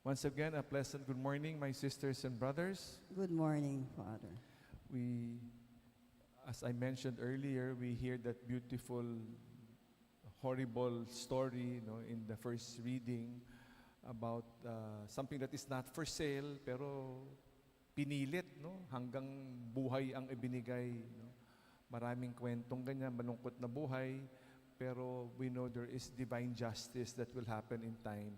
Once again, a pleasant good morning, my sisters and brothers. Good morning, Father. We, as I mentioned earlier, we hear that beautiful, horrible story, in the first reading about something that is not for sale, pero pinilit, hanggang buhay ang ibinigay. Maraming kwentong ganyan, malungkot na buhay, pero we know there is divine justice that will happen in time.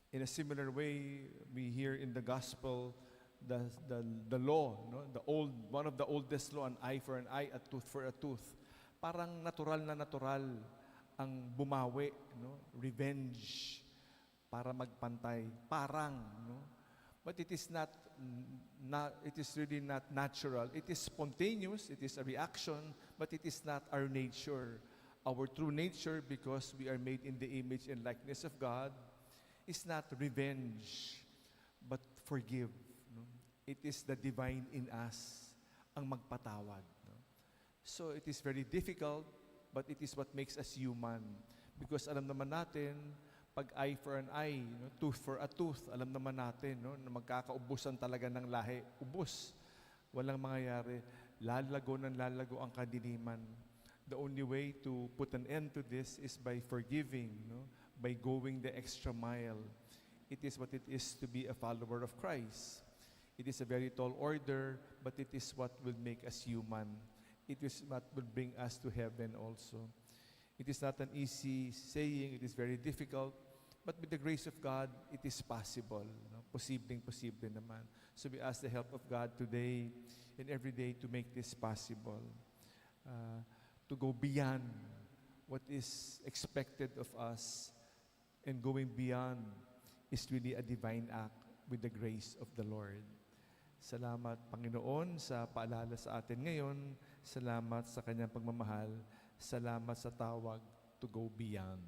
In a similar way, we hear in the gospel the law, one of the oldest law, an eye for an eye, a tooth for a tooth. Parang natural na natural ang bumawi, revenge para magpantay. Parang, but it is it is really not natural. It is spontaneous, it is a reaction, but it is not our nature. Our true nature, because we are made in the image and likeness of God, is not revenge, but forgive. It is the divine in us ang magpatawad. So it is very difficult, but it is what makes us human. Because alam naman natin, pag eye for an eye, tooth for a tooth, alam naman natin na magkakaubusan talaga ng lahi. Ubus. Walang mangyayari. Lalago ang kadiliman. The only way to put an end to this is by forgiving, by going the extra mile. It is what it is to be a follower of Christ. It is a very tall order, but it is what will make us human. It is what will bring us to heaven also. It is not an easy saying, it is very difficult, but with the grace of God, it is possible. Posible naman. So we ask the help of God today and every day to make this possible. To go beyond what is expected of us, and going beyond is really a divine act with the grace of the Lord. Salamat, Panginoon, sa paalala sa atin ngayon. Salamat sa kanyang pagmamahal. Salamat sa tawag to go beyond.